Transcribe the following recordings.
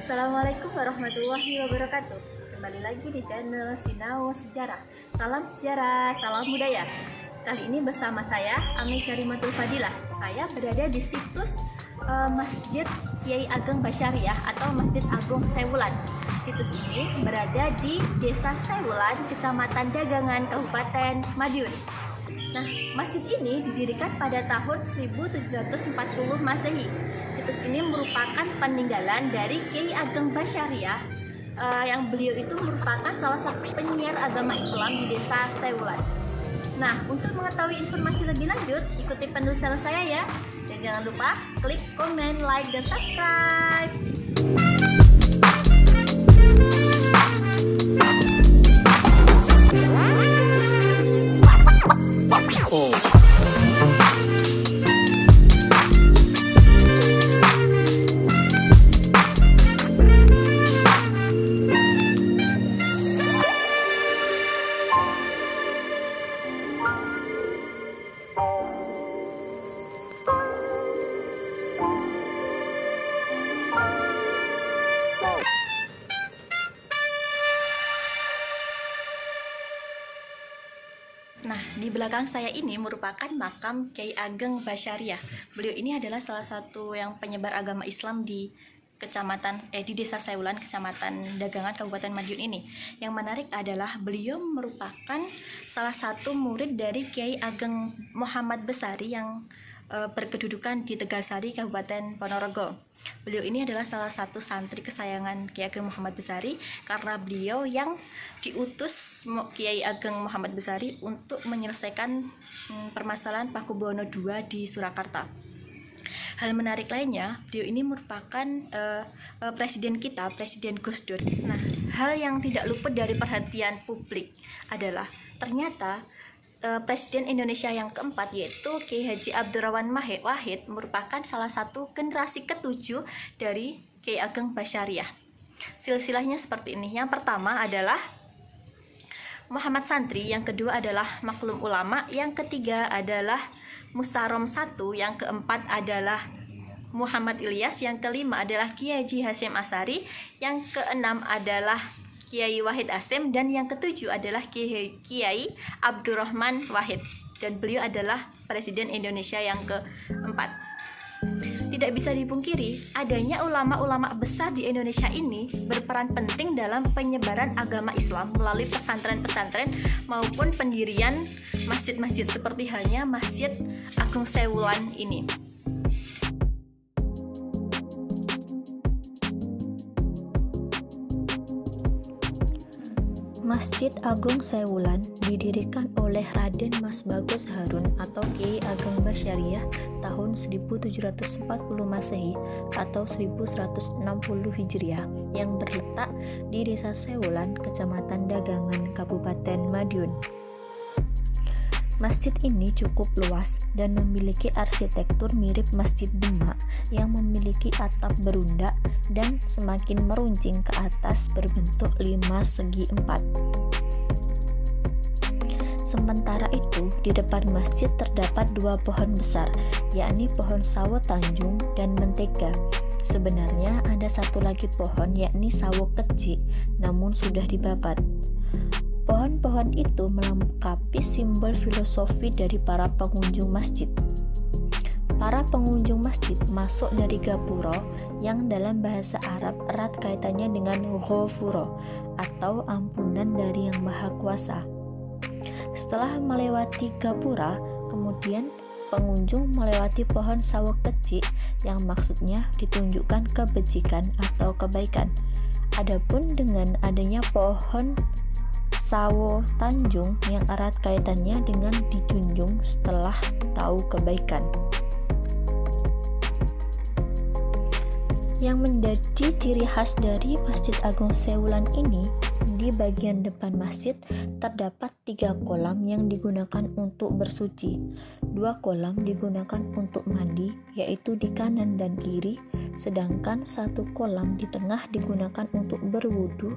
Assalamualaikum warahmatullahi wabarakatuh. Kembali lagi di channel Sinau Sejarah. Salam sejarah, salam budaya. Kali ini bersama saya Ame Syarimatul Fadilah. Saya berada di situs Masjid Kiai Ageng Basyariah atau Masjid Agung Sewulan. Situs ini berada di Desa Sewulan, Kecamatan Dagangan, Kabupaten Madiun. Nah, masjid ini didirikan pada tahun 1740 Masehi. Situs ini merupakan peninggalan dari Kiai Ageng Basyariah, yang beliau itu merupakan salah satu penyiar agama Islam di Desa Sewulan. Nah, untuk mengetahui informasi lebih lanjut, ikuti penulisan saya ya. Dan jangan lupa klik komen, like, dan subscribe. Nah, di belakang saya ini merupakan makam Kiai Ageng Basyariah. Beliau ini adalah salah satu yang penyebar agama Islam di di Desa Sewulan, Kecamatan Dagangan, Kabupaten Madiun ini. Yang menarik adalah beliau merupakan salah satu murid dari Kiai Ageng Muhammad Besari yang berkedudukan di Tegalsari, Kabupaten Ponorogo. Beliau ini adalah salah satu santri kesayangan Kiai Ageng Muhammad Besari karena beliau yang diutus Kiai Ageng Muhammad Besari untuk menyelesaikan permasalahan Pakubuwono II di Surakarta. Hal menarik lainnya, beliau ini merupakan presiden kita, Presiden Gus Dur. Nah, hal yang tidak luput dari perhatian publik adalah ternyata Presiden Indonesia yang keempat, yaitu Kiai Haji Abdurrahman Wahid, merupakan salah satu generasi ketujuh dari Kiai Ageng Basyariah. Silsilahnya seperti ini. Yang pertama adalah Muhammad Santri, yang kedua adalah Maklum Ulama, yang ketiga adalah Mustarom I, yang keempat adalah Muhammad Ilyas, yang kelima adalah Kiai Haji Hasyim Asy'ari, yang keenam adalah Kiai Wahid Hasyim, dan yang ketujuh adalah Kiai Abdurrahman Wahid, dan beliau adalah Presiden Indonesia yang keempat. Tidak bisa dipungkiri, adanya ulama-ulama besar di Indonesia ini berperan penting dalam penyebaran agama Islam melalui pesantren-pesantren maupun pendirian masjid-masjid seperti halnya Masjid Agung Sewulan ini. Masjid Agung Sewulan didirikan oleh Raden Mas Bagus Harun atau Kiai Ageng Basyariah tahun 1740 Masehi atau 1160 Hijriah yang terletak di Desa Sewulan, Kecamatan Dagangan, Kabupaten Madiun. Masjid ini cukup luas dan memiliki arsitektur mirip Masjid Demak yang memiliki atap berundak dan semakin meruncing ke atas berbentuk 5 segi 4. Sementara itu, di depan masjid terdapat 2 pohon besar, yakni pohon sawo Tanjung dan mentega. Sebenarnya ada satu lagi pohon, yakni sawo kecik, namun sudah dibabat. Pohon-pohon itu melengkapi simbol filosofi dari para pengunjung masjid. Para pengunjung masjid masuk dari gapuro yang dalam bahasa Arab erat kaitannya dengan ghafuro atau ampunan dari Yang Maha Kuasa. Setelah melewati gapura, kemudian pengunjung melewati pohon sawo kecik yang maksudnya ditunjukkan kebajikan atau kebaikan. Adapun dengan adanya pohon sawo Tanjung yang erat kaitannya dengan dijunjung setelah tahu kebaikan. Yang menjadi ciri khas dari Masjid Agung Sewulan ini, di bagian depan masjid terdapat 3 kolam yang digunakan untuk bersuci. 2 kolam digunakan untuk mandi, yaitu di kanan dan kiri, sedangkan 1 kolam di tengah digunakan untuk berwudu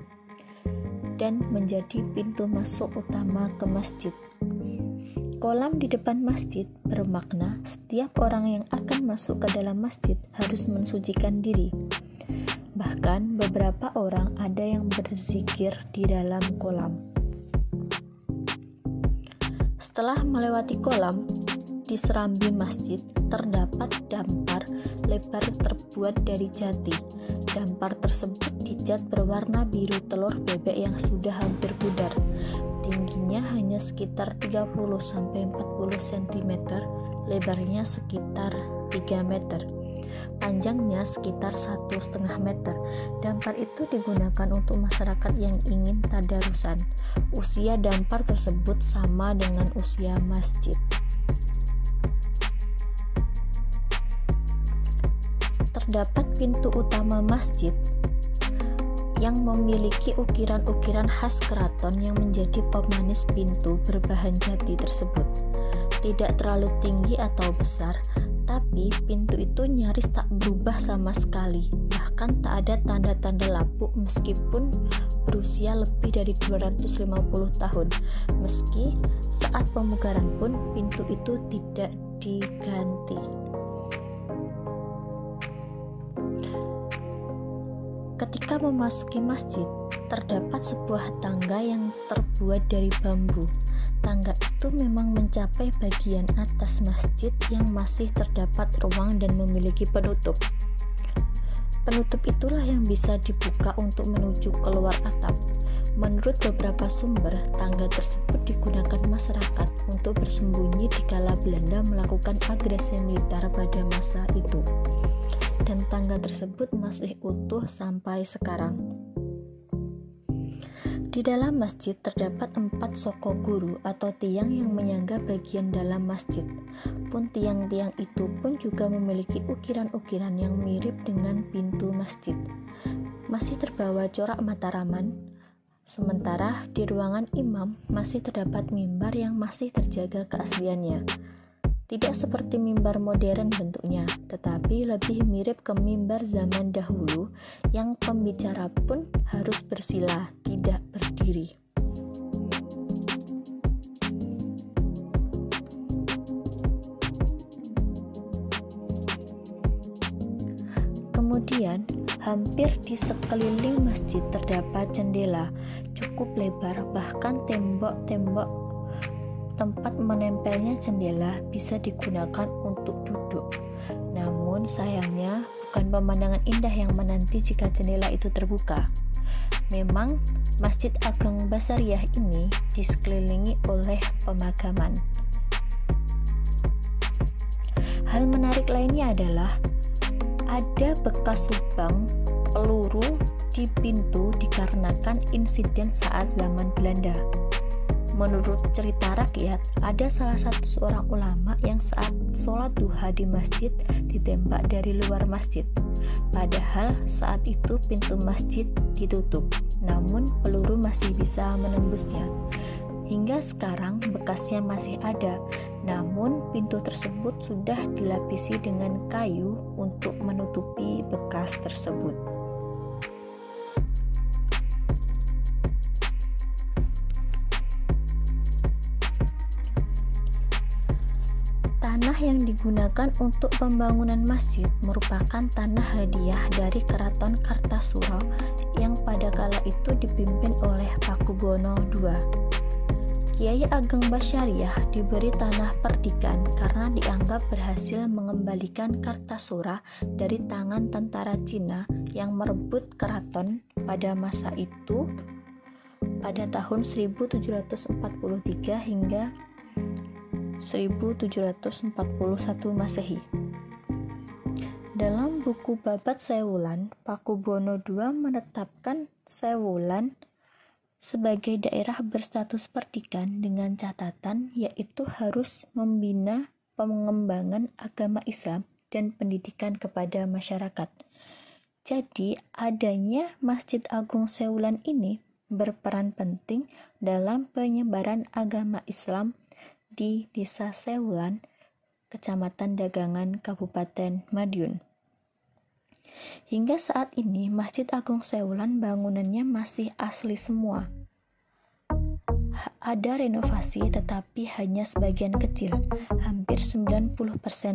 dan menjadi pintu masuk utama ke masjid. Kolam di depan masjid bermakna setiap orang yang akan masuk ke dalam masjid harus mensucikan diri. Bahkan beberapa orang ada yang berzikir di dalam kolam. Setelah melewati kolam, di serambi masjid terdapat dampar lebar terbuat dari jati. Dampar tersebut dicat berwarna biru telur bebek yang sudah hampir pudar. Tingginya hanya sekitar 30-40 cm, lebarnya sekitar 3 meter. Panjangnya sekitar 1,5 meter. Dampar itu digunakan untuk masyarakat yang ingin tadarusan. Usia dampar tersebut sama dengan usia masjid. Terdapat pintu utama masjid yang memiliki ukiran-ukiran khas keraton yang menjadi pemanis pintu berbahan jati tersebut. Tidak terlalu tinggi atau besar, tapi pintu itu nyaris tak berubah sama sekali. Bahkan tak ada tanda-tanda lapuk meskipun berusia lebih dari 250 tahun. Meski saat pemugaran pun pintu itu tidak diganti. Ketika memasuki masjid, terdapat sebuah tangga yang terbuat dari bambu. Tangga itu memang mencapai bagian atas masjid yang masih terdapat ruang dan memiliki penutup. Penutup itulah yang bisa dibuka untuk menuju keluar atap. Menurut beberapa sumber, tangga tersebut digunakan masyarakat untuk bersembunyi dikala Belanda melakukan agresi militer pada masa itu. Dan tangga tersebut masih utuh sampai sekarang. Di dalam masjid terdapat 4 soko guru atau tiang yang menyangga bagian dalam masjid. Pun tiang-tiang itu pun juga memiliki ukiran-ukiran yang mirip dengan pintu masjid. Masih terbawa corak mataraman. Sementara di ruangan imam masih terdapat mimbar yang masih terjaga keasliannya. Tidak seperti mimbar modern bentuknya, tetapi lebih mirip ke mimbar zaman dahulu yang pembicara pun harus bersila, tidak berdiri. Kemudian, hampir di sekeliling masjid terdapat jendela cukup lebar, bahkan tembok-tembok tempat menempelnya jendela bisa digunakan untuk duduk. Namun sayangnya bukan pemandangan indah yang menanti jika jendela itu terbuka. Memang Masjid Agung Basyariah ini disekelilingi oleh pemagaman. Hal menarik lainnya adalah ada bekas lubang peluru di pintu dikarenakan insiden saat zaman Belanda. Menurut cerita rakyat, ada salah satu seorang ulama yang saat sholat duha di masjid ditembak dari luar masjid. Padahal saat itu pintu masjid ditutup, namun peluru masih bisa menembusnya. Hingga sekarang bekasnya masih ada, namun pintu tersebut sudah dilapisi dengan kayu untuk menutupi bekas tersebut. Tanah yang digunakan untuk pembangunan masjid merupakan tanah hadiah dari Keraton Kartasura yang pada kala itu dipimpin oleh Pakubono II. Kiai Ageng Basyariah diberi tanah perdikan karena dianggap berhasil mengembalikan Kartasura dari tangan tentara Cina yang merebut keraton pada masa itu pada tahun 1743 hingga 1741 Masehi. Dalam buku Babat Sewulan, Pakubono II menetapkan Sewulan sebagai daerah berstatus perdikan dengan catatan yaitu harus membina pengembangan agama Islam dan pendidikan kepada masyarakat. Jadi, adanya Masjid Agung Sewulan ini berperan penting dalam penyebaran agama Islam di Desa Sewulan, Kecamatan Dagangan, Kabupaten Madiun. Hingga saat ini, Masjid Agung Sewulan bangunannya masih asli semua. Ada renovasi tetapi hanya sebagian kecil, hampir 90%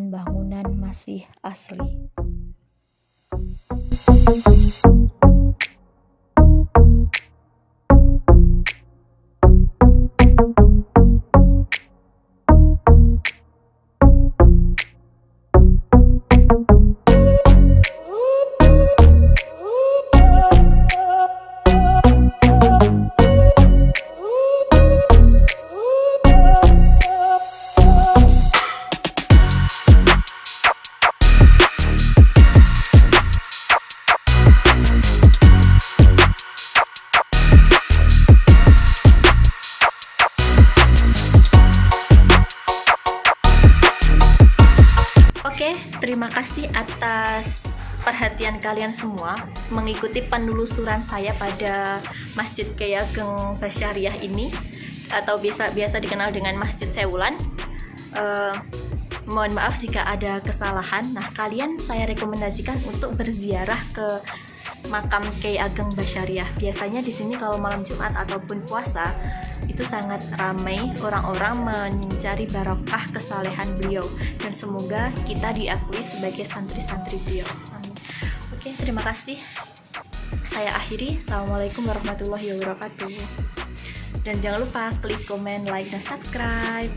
bangunan masih asli. kalian semua mengikuti penelusuran saya pada Masjid Kyai Ageng Basyariah ini, atau biasa dikenal dengan Masjid Sewulan. Mohon maaf jika ada kesalahan. Nah, kalian saya rekomendasikan untuk berziarah ke makam Kyai Ageng Basyariah. Biasanya di sini kalau malam Jumat ataupun puasa itu sangat ramai orang-orang mencari barokah kesalehan beliau, dan semoga kita diakui sebagai santri-santri beliau. Amin. Oke, terima kasih. Saya akhiri. Assalamualaikum warahmatullahi wabarakatuh. Dan jangan lupa klik komen, like, dan subscribe.